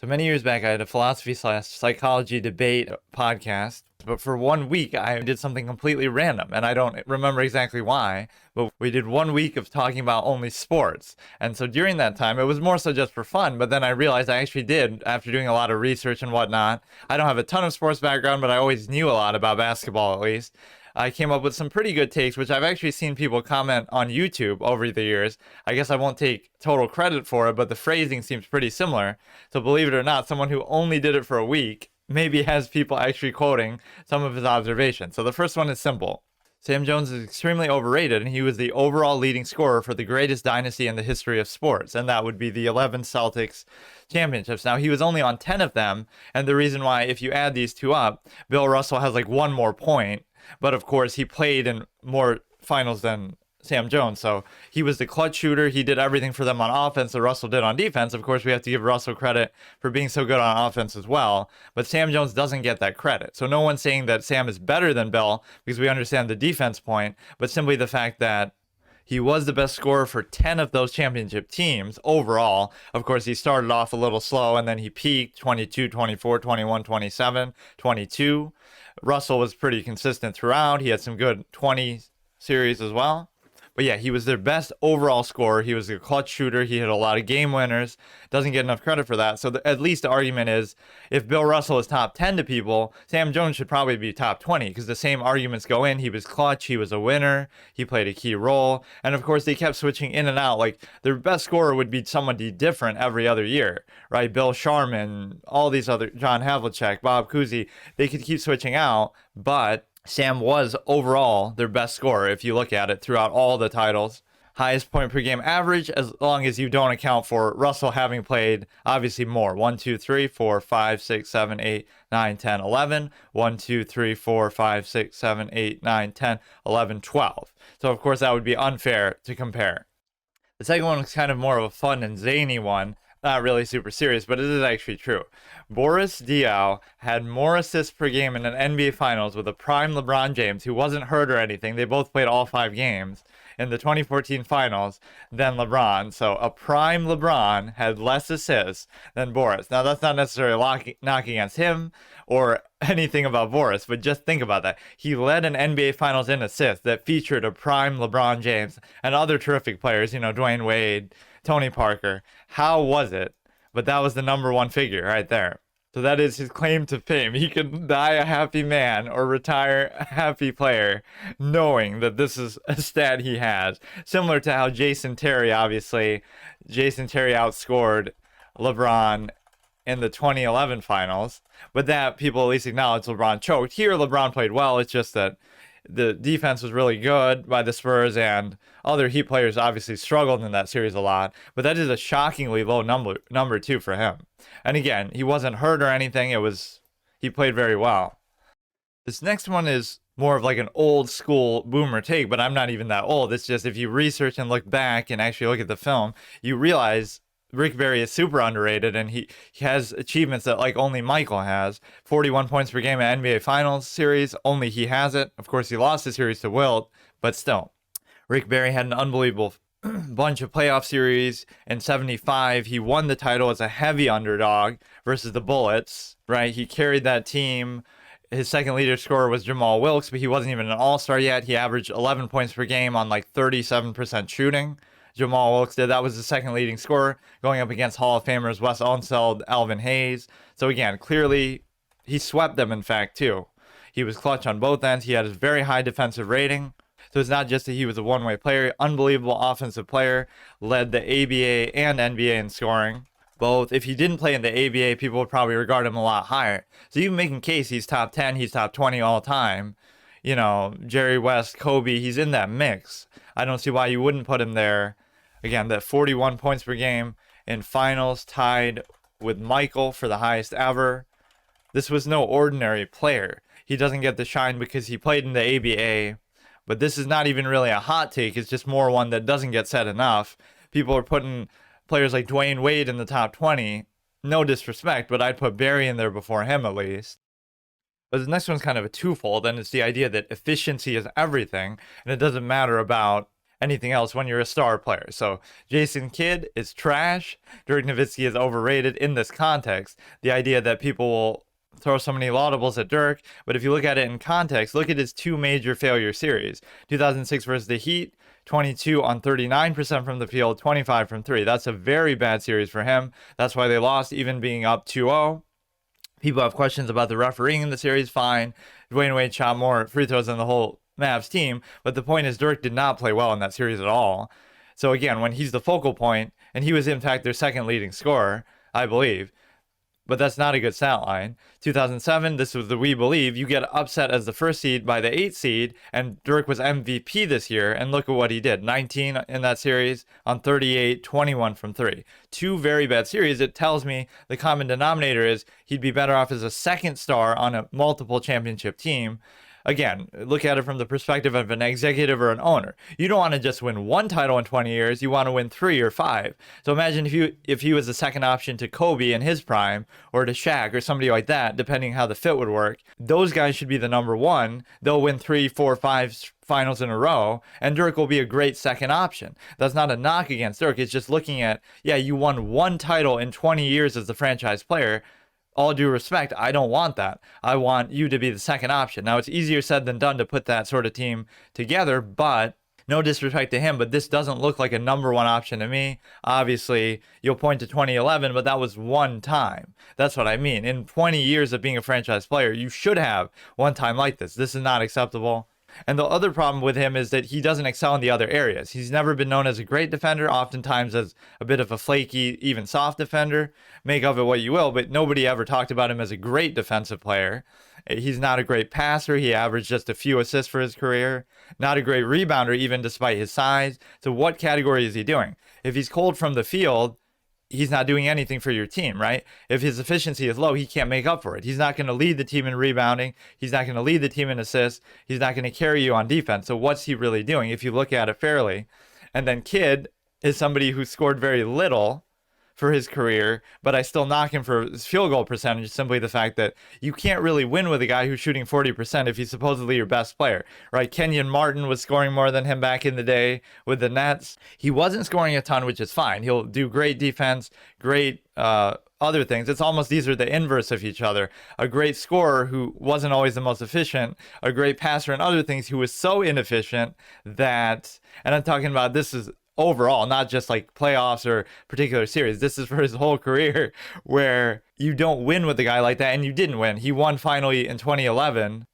So many years back, I had a philosophy/psychology debate podcast, but for 1 week, I did something completely random, and I don't remember exactly why, but we did 1 week of talking about only sports. And so during that time, it was more so just for fun, but then I realized I actually did, after doing a lot of research and whatnot. I don't have a ton of sports background, but I always knew a lot about basketball, at least. I came up with some pretty good takes, which I've actually seen people comment on YouTube over the years. I guess I won't take total credit for it, but the phrasing seems pretty similar. So believe it or not, someone who only did it for a week maybe has people actually quoting some of his observations. So the first one is simple. Sam Jones is extremely overrated, and he was the overall leading scorer for the greatest dynasty in the history of sports, and that would be the 11 Celtics championships. Now, he was only on 10 of them, and the reason why, if you add these two up, Bill Russell has like one more point, but of course, he played in more finals than Sam Jones, so he was the clutch shooter. He did everything for them on offense that Russell did on defense. Of course, we have to give Russell credit for being so good on offense as well, but Sam Jones doesn't get that credit. So no one's saying that Sam is better than Bill because we understand the defense point, but simply the fact that he was the best scorer for 10 of those championship teams overall. Of course, he started off a little slow, and then he peaked 22, 24, 21, 27, 22. Russell was pretty consistent throughout. He had some good 20 series as well. But yeah, he was their best overall scorer. He was a clutch shooter. He hit a lot of game winners. Doesn't get enough credit for that. So at least the argument is, if Bill Russell is top 10 to people, Sam Jones should probably be top 20, because the same arguments go in. He was clutch. He was a winner. He played a key role. And of course, they kept switching in and out. Like, their best scorer would be somebody different every other year, right? Bill Sharman, all these other, John Havlicek, Bob Cousy, they could keep switching out, but Sam was overall their best scorer if you look at it throughout all the titles. Highest point per game average, as long as you don't account for Russell having played obviously more. 1, 2, 3, 4, 5, 6, 7, 8, 9, 10, 11. 1, 2, 3, 4, 5, 6, 7, 8, 9, 10, 11, 12. So of course that would be unfair to compare. The second one was kind of more of a fun and zany one. Not really super serious, but it is actually true. Boris Diaw had more assists per game in an NBA Finals with a prime LeBron James, who wasn't hurt or anything. They both played all 5 games in the 2014 Finals than LeBron. So a prime LeBron had less assists than Boris. Now, that's not necessarily knocking against him or anything about Boris, but just think about that. He led an NBA Finals in assists that featured a prime LeBron James and other terrific players, Dwayne Wade, Tony Parker. How was it? But that was the number one figure right there. So that is his claim to fame. He can die a happy man or retire a happy player knowing that this is a stat he has. Similar to how Jason Terry outscored LeBron in the 2011 finals. But that people at least acknowledge LeBron choked. Here, LeBron played well. It's just that the defense was really good by the Spurs, and other Heat players obviously struggled in that series a lot. But that is a shockingly low number too for him. And again, he wasn't hurt or anything. He played very well. This next one is more of like an old school boomer take, but I'm not even that old. It's just, if you research and look back and actually look at the film, you realize Rick Barry is super underrated, and he has achievements that like only Michael has. 41 points per game at NBA Finals series, only he has it. Of course, he lost the series to Wilt, but still. Rick Barry had an unbelievable bunch of playoff series. In 75, he won the title as a heavy underdog versus the Bullets, right? He carried that team. His second leader scorer was Jamal Wilkes, but he wasn't even an all-star yet. He averaged 11 points per game on like 37% shooting. Jamal Wilkes did. That was the second leading scorer, going up against Hall of Famers Wes Unseld, Alvin Hayes. So again, clearly he swept them, in fact, too. He was clutch on both ends. He had a very high defensive rating. So it's not just that he was a one-way player. Unbelievable offensive player. Led the ABA and NBA in scoring. Both. If he didn't play in the ABA, people would probably regard him a lot higher. So you can make a case he's top 10, he's top 20 all time. Jerry West, Kobe, he's in that mix. I don't see why you wouldn't put him there. Again, that 41 points per game in finals, tied with Michael for the highest ever. This was no ordinary player. He doesn't get the shine because he played in the ABA. But this is not even really a hot take. It's just more one that doesn't get said enough. People are putting players like Dwayne Wade in the top 20. No disrespect, but I'd put Barry in there before him at least. But the next one's kind of a twofold, and it's the idea that efficiency is everything, and it doesn't matter about anything else when you're a star player. So Jason Kidd is trash. Dirk Nowitzki is overrated in this context. The idea that people will throw so many laudables at Dirk, but if you look at it in context, look at his two major failure series. 2006 versus the Heat, 22 on 39% from the field, 25 from three. That's a very bad series for him. That's why they lost, even being up 2-0. People have questions about the refereeing in the series. Fine. Dwayne Wade shot more free throws than the whole Mavs team, but the point is Dirk did not play well in that series at all. So again, when he's the focal point, and he was in fact their second leading scorer, I believe, but that's not a good stat line. 2007, this was the We Believe. You get upset as the first seed by the 8th seed, and Dirk was MVP this year, and look at what he did. 19 in that series on 38, 21 from three. Two very bad series. It tells me the common denominator is he'd be better off as a second star on a multiple championship team. Again, look at it from the perspective of an executive or an owner. You don't want to just win one title in 20 years. You want to win 3 or 5. So imagine if he was the second option to Kobe in his prime, or to Shaq or somebody like that, depending how the fit would work. Those guys should be the number one. They'll win 3, 4, 5 finals in a row, and Dirk will be a great second option. That's not a knock against Dirk. It's just looking at, yeah, you won one title in 20 years as the franchise player. All due respect, I don't want that. I want you to be the second option. Now, it's easier said than done to put that sort of team together, but no disrespect to him, but this doesn't look like a number one option to me. Obviously, you'll point to 2011, but that was one time. That's what I mean. In 20 years of being a franchise player, you should have one time like this. This is not acceptable. And the other problem with him is that he doesn't excel in the other areas. He's never been known as a great defender, oftentimes as a bit of a flaky, even soft defender. Make of it what you will, but nobody ever talked about him as a great defensive player. He's not a great passer. He averaged just a few assists for his career. Not a great rebounder, even despite his size. So what category is he doing? If he's cold from the field, he's not doing anything for your team, right? If his efficiency is low, he can't make up for it. He's not going to lead the team in rebounding. He's not going to lead the team in assists. He's not going to carry you on defense. So what's he really doing if you look at it fairly? And then Kidd is somebody who scored very little for his career, but I still knock him for his field goal percentage, simply the fact that you can't really win with a guy who's shooting 40% if he's supposedly your best player, right? Kenyon Martin was scoring more than him back in the day with the Nets. He wasn't scoring a ton, which is fine. He'll do great defense, great other things. It's almost these are the inverse of each other. A great scorer who wasn't always the most efficient, a great passer and other things who was so inefficient that, and I'm talking about this is overall, not just like playoffs or particular series. This is for his whole career, where you don't win with a guy like that, and you didn't win. He won finally in 2011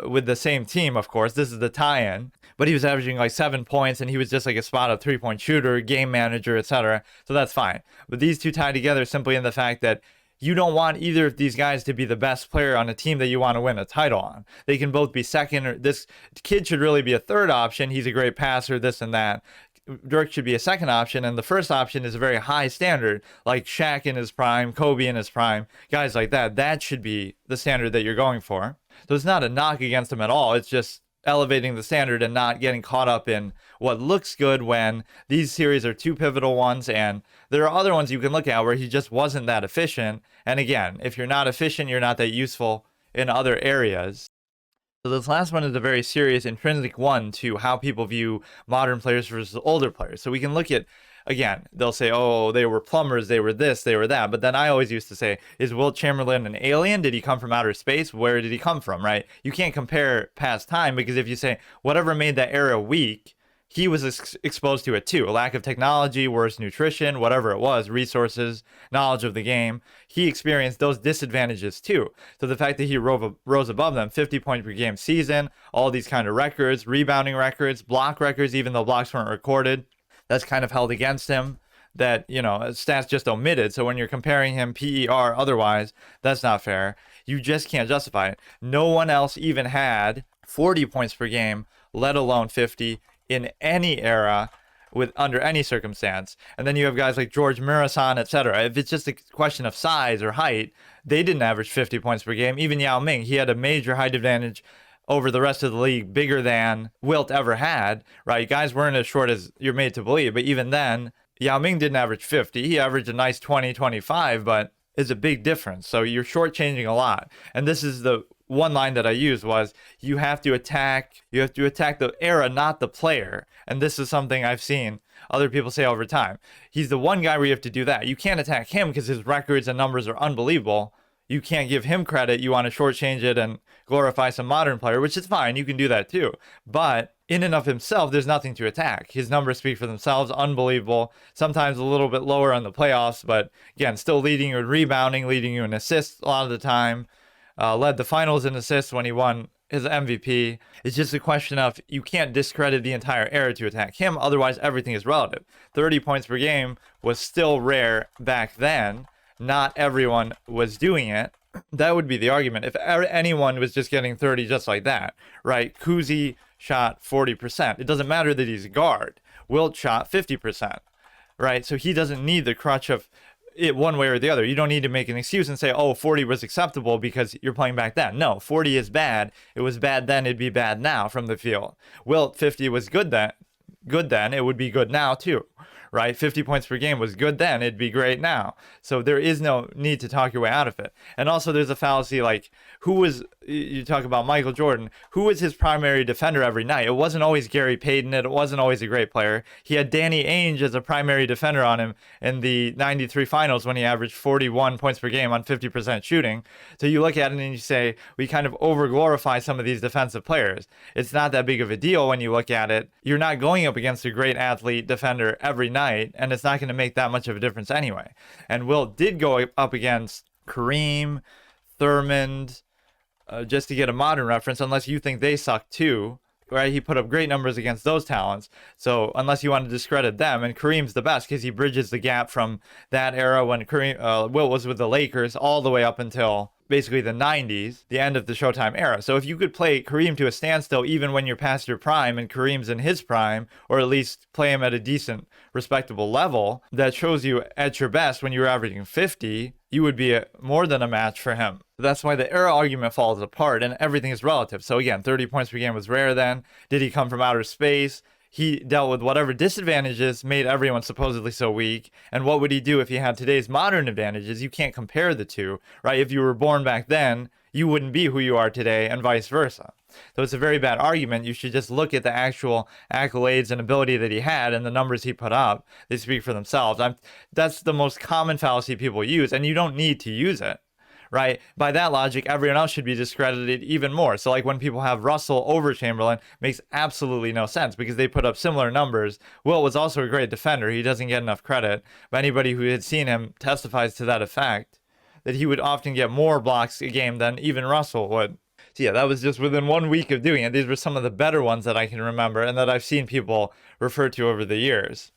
with the same team, of course. This is the tie-in, but he was averaging like 7 points, and he was just like a spot-up three-point shooter, game manager, etc. So that's fine. But these two tie together simply in the fact that you don't want either of these guys to be the best player on a team that you want to win a title on. They can both be second, or this kid should really be a third option. He's a great passer, this and that. Dirk should be a second option, and the first option is a very high standard, like Shaq in his prime, Kobe in his prime, guys like that. That should be the standard that you're going for. So it's not a knock against him at all. It's just elevating the standard and not getting caught up in what looks good when these series are two pivotal ones, and there are other ones you can look at where he just wasn't that efficient. And again, if you're not efficient, you're not that useful in other areas. So this last one is a very serious intrinsic one to how people view modern players versus older players. So we can look at, again, they'll say, oh, they were plumbers, they were this, they were that. But then I always used to say, is Wilt Chamberlain an alien? Did he come from outer space? Where did he come from, right? You can't compare past time, because if you say whatever made that era weak, he was exposed to it too. A lack of technology, worse nutrition, whatever it was, resources, knowledge of the game. He experienced those disadvantages too. So the fact that he rose above them, 50 points per game season, all these kind of records, rebounding records, block records, even though blocks weren't recorded, that's kind of held against him. That, you know, stats just omitted. So when you're comparing him PER otherwise, that's not fair. You just can't justify it. No one else even had 40 points per game, let alone 50 in any era with under any circumstance. And then you have guys like George Mirasan, etc. If it's just a question of size or height, they didn't average 50 points per game. Even Yao Ming, he had a major height advantage over the rest of the league, bigger than Wilt ever had, right? Guys weren't as short as you're made to believe, but even then, Yao Ming didn't average 50. He averaged a nice 20, 25, but it's a big difference. So you're shortchanging a lot. And this is the one line that I used was, you have to attack the era, not the player. And this is something I've seen other people say over time. He's the one guy where you have to do that. You can't attack him because his records and numbers are unbelievable. You can't give him credit. You want to shortchange it and glorify some modern player, which is fine. You can do that too. But in and of himself, there's nothing to attack. His numbers speak for themselves. Unbelievable. Sometimes a little bit lower on the playoffs, but again, still leading you in rebounding, leading you in assists a lot of the time. Led the finals in assists when he won his MVP. It's just a question of, you can't discredit the entire era to attack him. Otherwise, everything is relative. 30 points per game was still rare back then. Not everyone was doing it. That would be the argument. If anyone was just getting 30 just like that, right? Kuzi shot 40%. It doesn't matter that he's a guard. Wilt shot 50%, right? So he doesn't need the crutch of it one way or the other. You don't need to make an excuse and say, oh, 40 was acceptable because you're playing back then. No, 40 is bad. It was bad then. It'd be bad now from the field. Wilt, 50 was good then. It would be good now too. Right? 50 points per game was good then. It'd be great now. So there is no need to talk your way out of it. And also there's a fallacy like, you talk about Michael Jordan, who was his primary defender every night? It wasn't always Gary Payton. It wasn't always a great player. He had Danny Ainge as a primary defender on him in the 93 finals when he averaged 41 points per game on 50% shooting. So you look at it and you say, we kind of over-glorify some of these defensive players. It's not that big of a deal when you look at it. You're not going up against a great athlete defender every night, and it's not going to make that much of a difference anyway. And Wilt did go up against Kareem, Thurmond, just to get a modern reference, unless you think they suck too, right? He put up great numbers against those talents. So unless you want to discredit them, and Kareem's the best because he bridges the gap from that era when Wilt was with the Lakers all the way up until basically the 90s, the end of the Showtime era. So if you could play Kareem to a standstill even when you're past your prime and Kareem's in his prime, or at least play him at a decent, respectable level, that shows you at your best when you're averaging 50, you would be more than a match for him. That's why the era argument falls apart and everything is relative. So again, 30 points per game was rare then. Did he come from outer space? He dealt with whatever disadvantages made everyone supposedly so weak. And what would he do if he had today's modern advantages? You can't compare the two, right? If you were born back then, you wouldn't be who you are today, and vice versa. So it's a very bad argument. You should just look at the actual accolades and ability that he had and the numbers he put up. They speak for themselves. That's the most common fallacy people use, and you don't need to use it. Right? By that logic, everyone else should be discredited even more. So like when people have Russell over Chamberlain, makes absolutely no sense because they put up similar numbers. Wilt was also a great defender. He doesn't get enough credit. But anybody who had seen him testifies to that effect, that he would often get more blocks a game than even Russell would. So yeah, that was just within 1 week of doing it. These were some of the better ones that I can remember and that I've seen people refer to over the years.